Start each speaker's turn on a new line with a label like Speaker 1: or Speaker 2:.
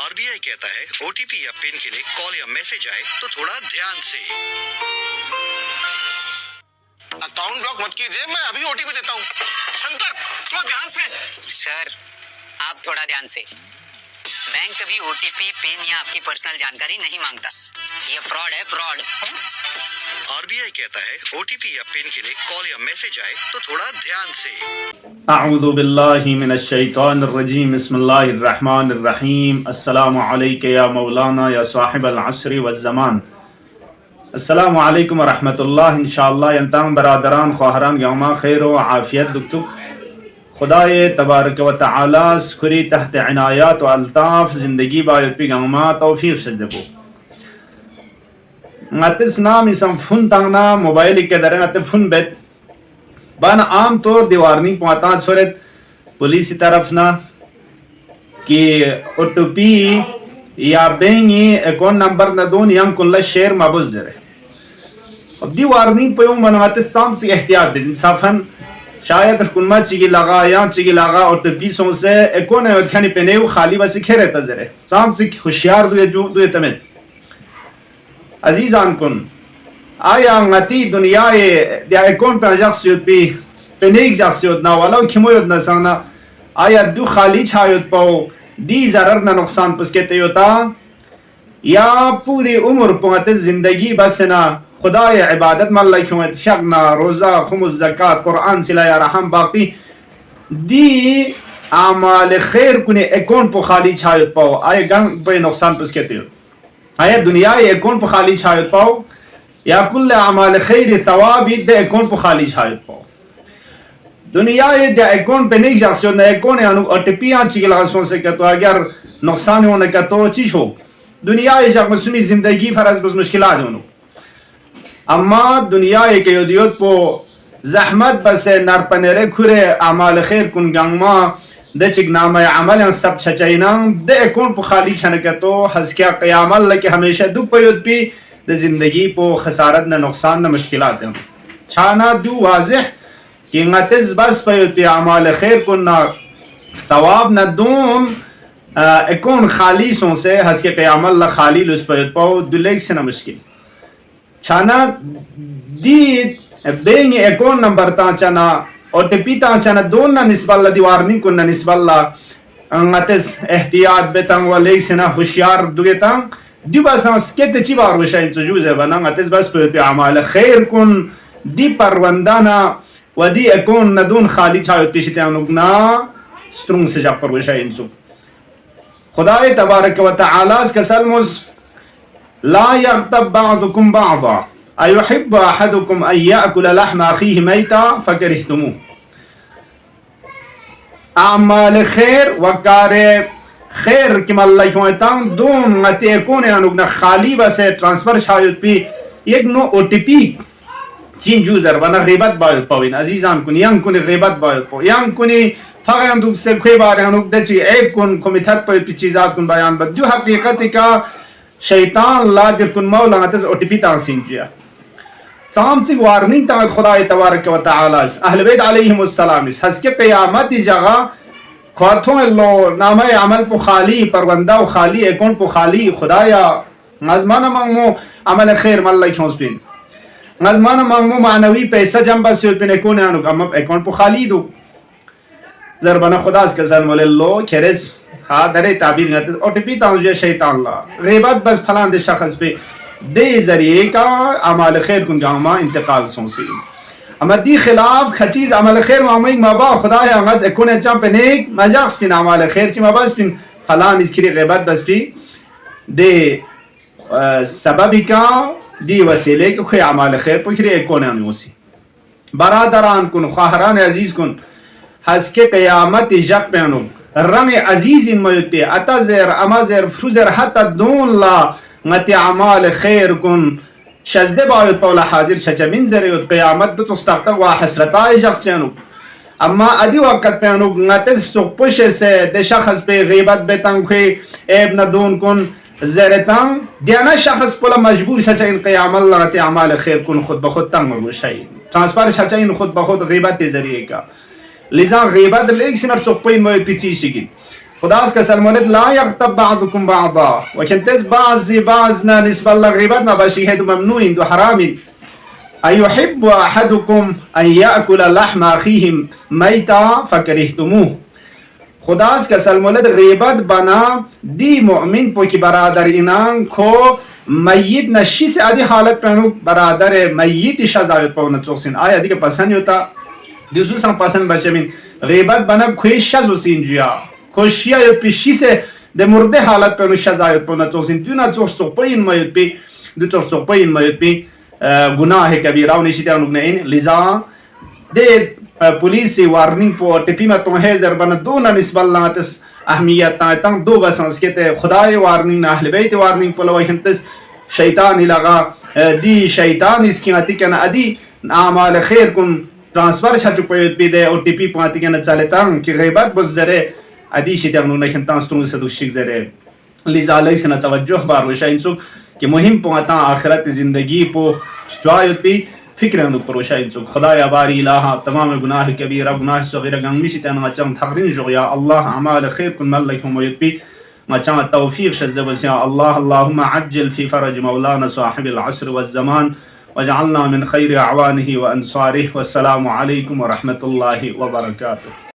Speaker 1: RBI कहता है OTP या पिन के लिए कॉल या मैसेज आए तो थोड़ा ध्यान से।
Speaker 2: अकाउंट ब्लॉक मत कीजिए, मैं अभी ओटीपी देता हूँ। शंकर थोड़ा ध्यान से।
Speaker 3: सर आप थोड़ा ध्यान से। बैंक कभी ओटीपी, पिन या आपकी पर्सनल जानकारी नहीं मांगता। ये फ्रॉड है, फ्रॉड।
Speaker 1: आरबीआई कहता है ओटीपी या पिन के लिए कॉल या मैसेज आए तो थोड़ा ध्यान से।
Speaker 4: अऊज़ु बिल्लाहि मिनश शैतानिर रजीम, बिस्मिल्लाहिर रहमानिर रहीम। अस्सलामु अलैका या मौलाना या साहिबल अस्री वज़्ज़मान। अस्सलामु अलैकुम व रहमतुल्लाह। इंशाअल्लाह यंतम बरादरान ख्वाहरान यौमा खैर व आफियत दुक्तुक खुदाए तबारक व तआला शुक्री तहत इनायत व अल्ताफ जिंदगी बायत पी गमा तौफीक सजदबो ngatiz nam isam fun tangna mobile ke dare ngate fun bet ban आम तौर दीवारनी पहुंचा छोरत पुलिस तरफ ना कि ओटीपी या बेंगी अकाउंट नंबर न दोन yang कुल्ला शेयर मबुज जरे अब दी वार्निंग पे मनवाते साम से एहतियात दे इंसाफन शायद कुनमा चिगी लगा या चिगी लगा ओटीपी सो से अकाउंट है खानी पेने खाली बस खेरे तजरे साम से होशियार दुए जो दुए तमे अजीजान कुन आया ngati दुनिया ये dia अकाउंट पे जाक्सियोत पे पेने जाक्सियोत ना वाला खिमोयोत ना साना आया दु खाली छायोत पाओ दी जरर ना नुकसान पुस्केते होता या पूरी उम्र पुंगते जिंदगी बस ना खुदा इबादत मल्ला क्यों इत्फाकना रोजा खुमुस ज़कात कुरान सिलाया रहम बाकी दी अमाल खैर कुने अकाउंट पर खाली छायोत पाओ आए गंग पे नुकसान पुस्केते हो आए दुनिया अकाउंट पर खाली छायोत पाओ या कुल अमाल खैर थवाब दे अकाउंट पर खाली छायोत पाओ दुनिया ये दे अकाउंट पे नहीं जाक्सियो ना अकाउंट यानु ओटीपी आ चिक लगा सो से तो अगर नुकसान होने का तो चीज हो दुनिया ये जब मसमी जिंदगी फरज बस मुश्किलात होनो अम्मा दुनिया एक योदियोत पो जहमत बस नरपनेरे खुरे अमाल खैर कुन गंगमा दे चिक नाम अमल या सब छचैना दे अकाउंट पर खाली छन के तो हस क्या क़यामत लके हमेशा दुख पयोत पी दे जिंदगी पो खसारत न नुकसान न मुश्किलात हैं छाना दु वाज़िह कि ngatiz बस पे अमाल खैर को ना तवाब न दून अकाउंट खाली सो से हस के क़यामत ला खाली लुस पे पाओ दुलेग से न मुश्किल छाना दी बेंग अकाउंट नंबर ता चना ओटीपी ता चना दोन ना निस्बल्ला दीवारनी को ना निस्बल्ला ngatiz एहतियात बेतंग वाले से ना होशियार दुगेता दिवसा स्केट चिबार वशाइन तो जुजे बना ngatiz बस पे अमाल खैर कुन दी परवंदाना ودي أكون ندون خالي شايد بيشتيانو بنا سترونग से जापर वशाय इंसु खुदाए तबारक व तआला इसका सलमुज ला यग़तब बादुकुम बादा अयुहिब्ब अहदुकुम अन याकुल लहम अखीहि मैता फकरिहतुमू अमाल खैर वकारे खैर कि मल्ला क्योंतां दोन ngati अकून यानुगना खाली बस ट्रांसफर शायद भी एक नो ओटीपी चीन यूजर बना गिबत बाय पाविन अजीजान कुन yang कुन गिबत बाय पो yang कुनी फगन दुख से कोई बार हनुक दची ऐब कुन कोमिथत पे चीजात कुन बयान बदु हकीकत का शैतान ला दिर कुन मौला तस ओटीपी तासिन जिया चाम सी वार्निंग ता खुदा तबारक व तआला अहले बैत अलैहिमुस सलाम हस के क़यामत जगह खातों लो नामे अमल पो खाली परवंदा खाली अकाउंट पो खाली खुदाया नजमाना मंगमो अमल खैर मल्ला क्योंस्पिन नजमान मांगमो मानवी पैसा जंबा से पे कोने आनु कम अकाउंट पर खाली दो जरबना खुदा के सन बोले लो खेरेस हा दरे ताबीर गत ओटीपी ताउजे शैतान ला गीबत बस फलां दे शख्स पे दे जरिए का अमाल खैर कुन गामा इंतकाल सोसी अमा दी खिलाफ खचीज अमल खैर मामिंग माबा खुदा है अंगस कोने चम पे नेक मजाक पिन अमाल खैर ची माबा पिन फलां इसकी गीबत बस पी दे सबब का दी वसीले को खुय अमाल खैर पुखरे एक कोने अनुसी बरादरान कुन ख्वाहरान अजीज कुन हस के क़यामत जब पेनु रंग अजीज इन मयते अतजर अमजर फ्रुजर हता दोन ला ngati अमाल खैर कुन शजदे बायत पौला हाजिर शजमिन जरे क़यामत तो तस्तक वा हसरता जखचनु अम्मा अदी वक्त पेनु ngati सुपुश से दे शख्स पे गिबत बेतंग खुय एब न दोन कुन ज़रतां दियाना शख्स पोला मजबूर सचाइन क़यामत लगते अमाल खैर कुन खुद बखुद तंग मगुशाई ट्रांसफर सचाइन खुद बखुद गिबत जरिए का लिजा गिबत लेक सिनर चोपई में पिची शिगिन خدا's قسم مولد لا يغتب بعضكم بعضا وكنتز بعضنا نسبة الله غيبتنا بشيهد ممنوع دو حرام أيحب أحدكم أن يأكل لحم أخيه ميتا فكرهتموه. خدا's قسم مولد غیبت بنا دی مؤمن پو کی برادر اینان کو میت نشیس ادی حالت پہنو برادر میت شزایت پو نچوسین آیا دیگه پسند ہوتا دیسو سان پسند بچه من غیبت بنا کوی شزو سینجیا کوشیا یو پیشیس de مرده حالت پہنو شزایت پو نچوسین دیو نچوس سوپین میت پی دو چوس سوپین میت پی گناہ کبیرہ و نشیتے انوگنے این لذا دے پولیسی وارننگ پو ٹپی میں تو ہے زربان دو نسبت اللہ تس اہمیت تاں دو بسانس کہتے خدای وارننگ نہ اہل بیت وارننگ پو لوئی ہنتس شیطانی لگا دی شیطان اس کی آتی کنا ادی اعمال خیر کن ٹرانسفر چھا چکویت پی دے او ٹی پی پاتی کنا چلے تاں کہ غیبت بس زرے ادی شیطان انہوں نے ہنتان سترون سے دوشک زرے لذا علیہ سنہ توجہ بار وشا انسوک کہ مهم پواتا آخرت زندگی پو جوایت پی فکر اندو پروشا انسوک خدایا باری الہا تمام گناہ کبیرہ گناہ صغیرہ گنگمیشی تینا مچام تغرین جو یا اللہ عمال خیر کن ملکم ویت پی مچام التوفیق شزد بس یا اللہ اللہم عجل فی فرج مولانا صاحب العصر والزمان وجعلنا من خیر اعوانه وانصاره والسلام علیکم ورحمت اللہ وبرکاتہ.